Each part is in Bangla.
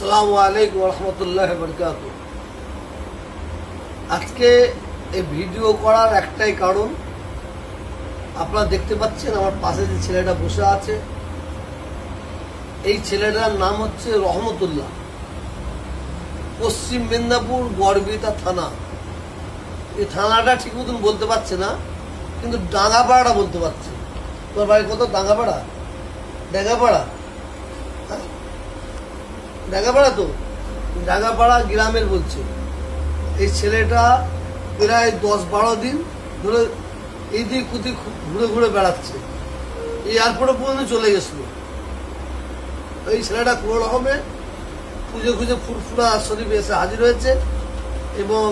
আসসালামু আলাইকুম রহমতুল্লাহ বরকাতুহু। আজকে এই ভিডিও করার একটাই কারণ, আপনারা দেখতে পাচ্ছেন আমার পাশে যে ছেলেটা বসে আছে, এই ছেলেটার নাম হচ্ছে রহমতুল্লাহ। পশ্চিম মেদিনীপুর গড়বেতা থানা। এই থানাটা ঠিক মতন বলতে পারছে না, কিন্তু ডাঙ্গাপাড়াটা বলতে পারছে। তোমার বাড়ি কত? ডাঙ্গাপাড়া? ডাঙ্গাপাড়া ডাঙ্গাপাড়া তো ডাঙ্গাপাড়া গ্রামের বলছে। এই ছেলেটা প্রায় 10-12 দিন ধরে এদিক ওদিক ঘুরে ঘুরে বেড়াচ্ছে। এয়ারপোর্টে পর্যন্ত চলে গেছিল। এই ছেলেটা কোনো রকমে খুঁজে খুঁজে ফুরফুরা শরীফে এসে হাজির হয়েছে এবং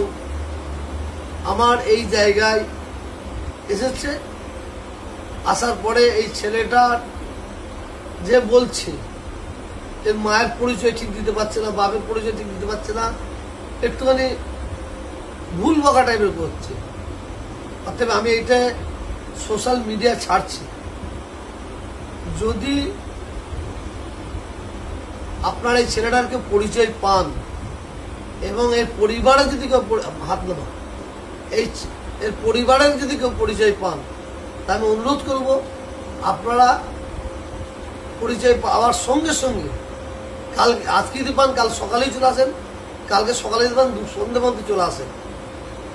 আমার এই জায়গায় এসেছে। আসার পরে এই ছেলেটা যে বলছে, এর মায়ের পরিচয় ঠিক দিতে পারছে না, বাপের পরিচয় ঠিক দিতে পারছে না, একটুখানি ভুল বকা টাইপের করছে। অর্থাৎ আমি এইটা সোশ্যাল মিডিয়া ছাড়ছি। যদি আপনার এই ছেলেটাকে পরিচয় পান এবং এর পরিবারে যদি কেউ হাত নেবা, এর পরিবারের যদি কেউ পরিচয় পান, তা আমি অনুরোধ করব আপনারা পরিচয় পাওয়ার সঙ্গে সঙ্গে কাল আজকে যদি পান কাল সকালেই চলে আসেন, কালকে সকালে যদি পান সন্ধ্যে পর্যন্ত চলে আসেন।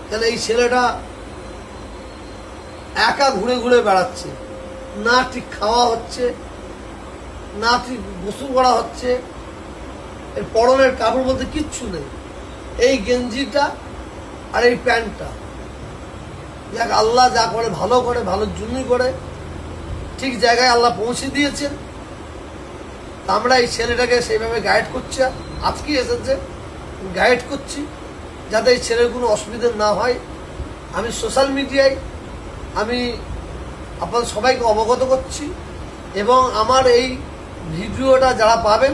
কেন এই ছেলেটা একা ঘুরে ঘুরে বেড়াচ্ছে, না ঠিক খাওয়া হচ্ছে, না ঠিক গোসল করা হচ্ছে, এর পরনের কাপড় বলতে কিচ্ছু নেই। এই গেঞ্জিটা আর এই প্যান্টটা, যাক আল্লাহ যা করে ভালো করে, ভালোর জন্যই করে, ঠিক জায়গায় আল্লাহ পৌঁছে দিয়েছেন। আমরা এই ছেলেটাকে সেইভাবে গাইড করছি। আজকে এসেছে গাইড করছি যাতে এই ছেলের কোনো অসুবিধা না হয়। আমি সোশ্যাল মিডিয়ায় আমি আপনাদের সবাইকে অবগত করছি এবং আমার এই ভিডিওটা যারা পাবেন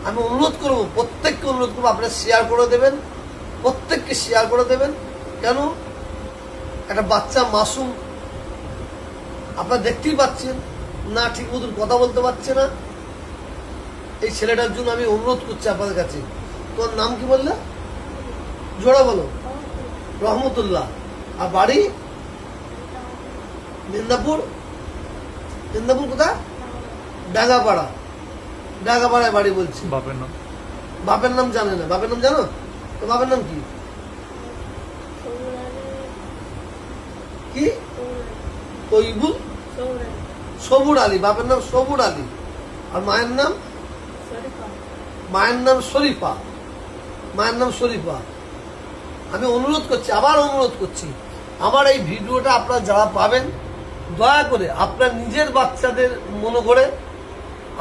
আমি অনুরোধ করব, প্রত্যেককে অনুরোধ করবো আপনারা শেয়ার করে দেবেন, প্রত্যেককে শেয়ার করে দেবেন। কেন একটা বাচ্চা মাসুম আপনারা দেখতেই পাচ্ছেন, না ঠিক মতন কথা বলতে পারছে না। এই ছেলেটার জন্য আমি অনুরোধ করছি আপনাদের কাছে। তোমার নাম কি বললে? জোড়া বলো। রহমতুল্লাহ। আর বাড়ি মেদিনীপুর? মেদিনীপুর কোথায়? ডাঙ্গাপাড়া। ডাঙ্গাপাড়ায় বাড়ি বলছি। বাপের নাম? বাপের নাম জানে না। বাপের নাম জানো তো? বাপের নাম কি? কি? তৈবুল সবুর আলী। বাপের নাম সবুর আলী। আর মায়ের নাম? মায়ের নাম শরীফা। মায়ের নাম শরীফা। আমি অনুরোধ করছি, আবার অনুরোধ করছি, আমার এই ভিডিওটা আপনারা যারা পাবেন দয়া করে আপনার নিজের বাচ্চাদের মনে করে,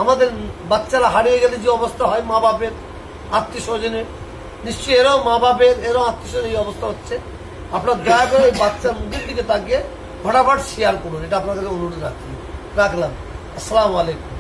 আমাদের বাচ্চারা হারিয়ে গেলে যে অবস্থা হয় মা বাপের আত্মীয় স্বজনের, নিশ্চয়ই এরাও মা বাপের, এরাও আত্মীয় স্বজনের এই অবস্থা হচ্ছে। আপনার দয়া করে এই বাচ্চার মুখের দিকে তাকিয়ে ফটাফট শেয়ার করুন। এটা আপনাদের অনুরোধ রাখলাম। আসসালামু আলাইকুম।